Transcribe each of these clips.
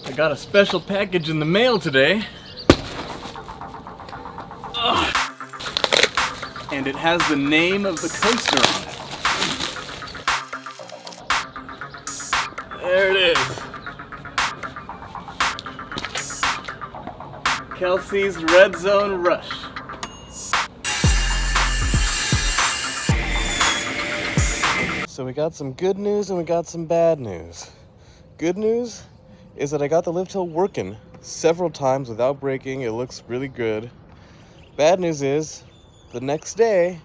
I got a special package in the mail today. Ugh. And it has the name of the coaster on it. There it is. Kelce's Red Zone Rush. So we got some good news and we got some bad news. Good news is that I got the lifthill working several times without breaking. It looks really good. Bad news is the next day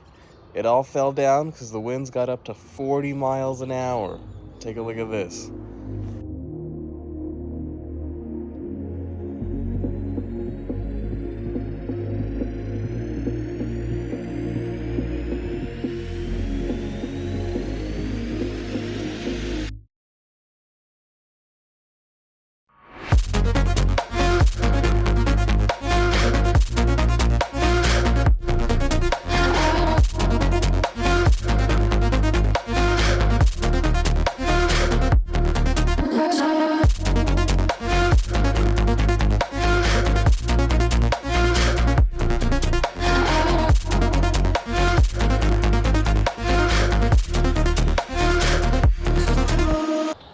it all fell down because the winds got up to 40 miles an hour. Take a look at this.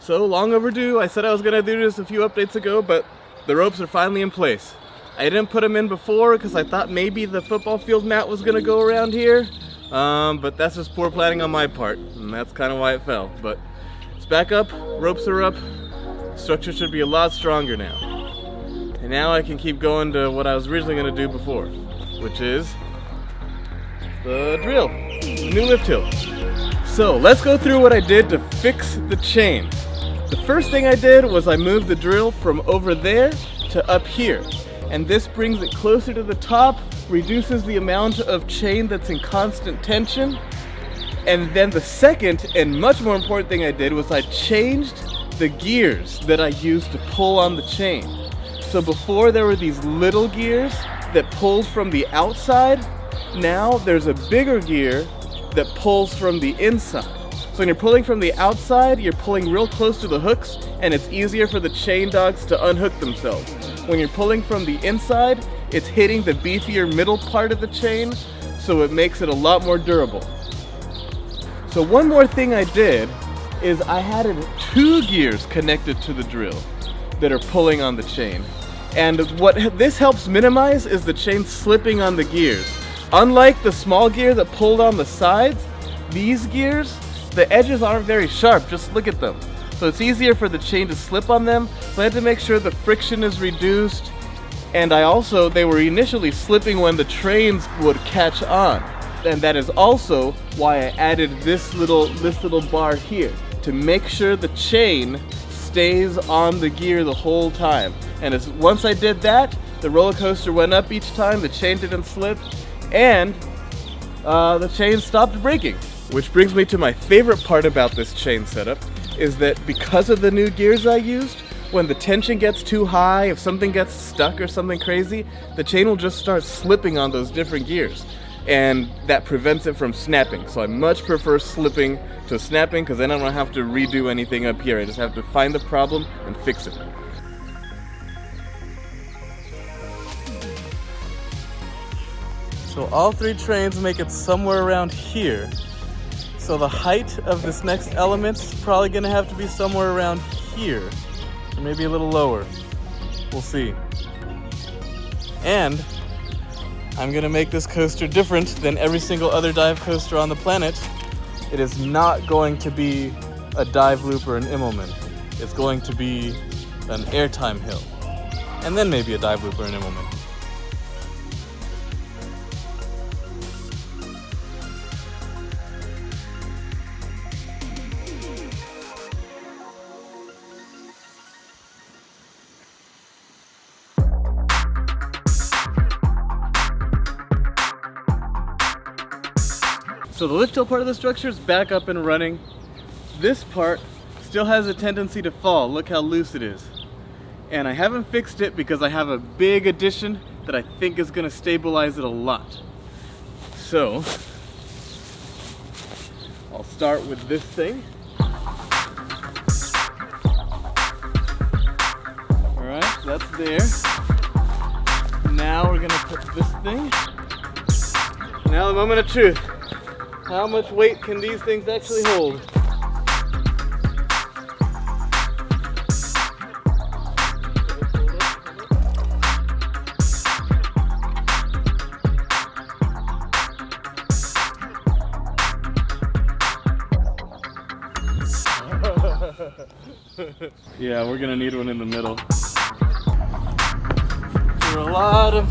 So long overdue. I said I was gonna do this a few updates ago, but the ropes are finally in place. I didn't put them in before because I thought maybe the football field mat was gonna go around here, but that's just poor planning on my part, and that's kind of why it fell. But it's back up, ropes are up, structure should be a lot stronger now. And now I can keep going to what I was originally gonna do before, which is the drill, the new lift hill. So let's go through what I did to fix the chain. The first thing I did was I moved the drill from over there to up here. And this brings it closer to the top, reduces the amount of chain that's in constant tension. And then the second and much more important thing I did was I changed the gears that I used to pull on the chain. So before there were these little gears that pulled from the outside. Now there's a bigger gear that pulls from the inside. So when you're pulling from the outside, you're pulling real close to the hooks and it's easier for the chain dogs to unhook themselves. When you're pulling from the inside, it's hitting the beefier middle part of the chain, so it makes it a lot more durable. So one more thing I did is I added 2 gears connected to the drill that are pulling on the chain. And what this helps minimize is the chain slipping on the gears. Unlike the small gear that pulled on the sides, these gears, the edges aren't very sharp, just look at them. So it's easier for the chain to slip on them, so I had to make sure the friction is reduced, and they were initially slipping when the trains would catch on. And that is also why I added this little bar here, to make sure the chain stays on the gear the whole time. And once I did that, the roller coaster went up each time, the chain didn't slip, and the chain stopped breaking. Which brings me to my favorite part about this chain setup, is that because of the new gears I used, when the tension gets too high, if something gets stuck or something crazy, the chain will just start slipping on those different gears. And that prevents it from snapping. So I much prefer slipping to snapping, because then I don't have to redo anything up here. I just have to find the problem and fix it. So all 3 trains make it somewhere around here. So the height of this next element is probably gonna have to be somewhere around here, or maybe a little lower. We'll see. And I'm gonna make this coaster different than every single other dive coaster on the planet. It is not going to be a dive loop or an Immelman. It's going to be an airtime hill, and then maybe a dive loop or an Immelman. So the lift hill part of the structure is back up and running. This part still has a tendency to fall. Look how loose it is. And I haven't fixed it because I have a big addition that I think is gonna stabilize it a lot. So I'll start with this thing. All that's there. Now we're gonna put this thing. Now the moment of truth. How much weight can these things actually hold? Yeah, we're gonna need one in the middle. After a lot of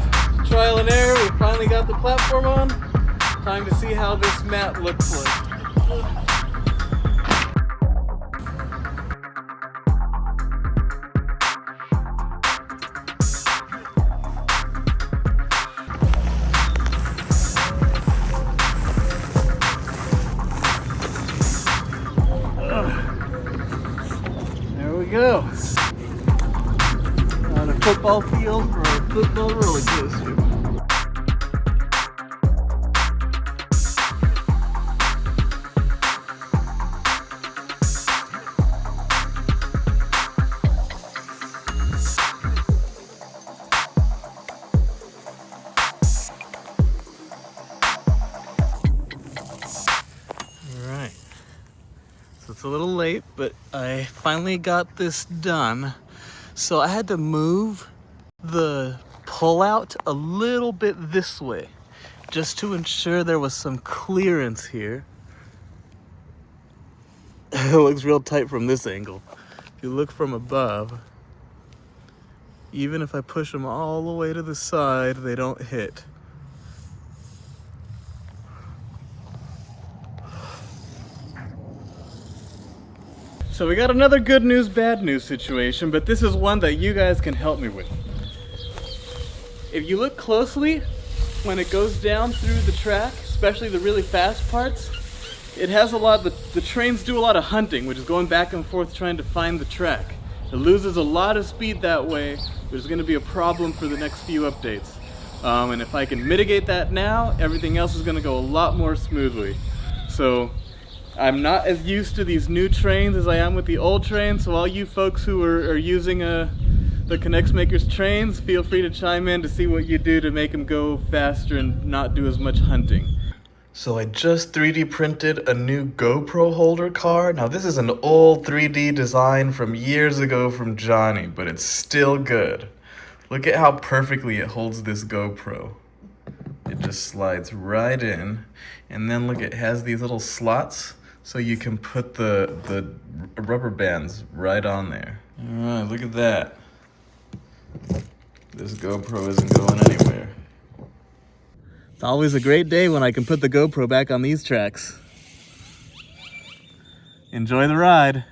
trial and error, we finally got the platform on. Time to see how this mat looks like. There we go. On a football field for a football roller coaster. Alright. So it's a little late, but I finally got this done. So I had to move the pull-out a little bit this way just to ensure there was some clearance here. It looks real tight from this angle. If you look from above, even if I push them all the way to the side, they don't hit. So we got another good news, bad news situation, but this is one that you guys can help me with. If you look closely, when it goes down through the track, especially the really fast parts, it has a lot, the trains do a lot of hunting, which is going back and forth trying to find the track. It loses a lot of speed that way. There's gonna be a problem for the next few updates. And if I can mitigate that now, everything else is gonna go a lot more smoothly. So I'm not as used to these new trains as I am with the old trains, so all you folks who are using the Connects Makers trains, feel free to chime in to see what you do to make them go faster and not do as much hunting. So I just 3D printed a new GoPro holder car. Now this is an old 3D design from years ago from Johnny, but it's still good. Look at how perfectly it holds this GoPro. It just slides right in, and then look, it has these little slots so you can put the rubber bands right on there. All right, look at that. This GoPro isn't going anywhere. It's always a great day when I can put the GoPro back on these tracks. Enjoy the ride.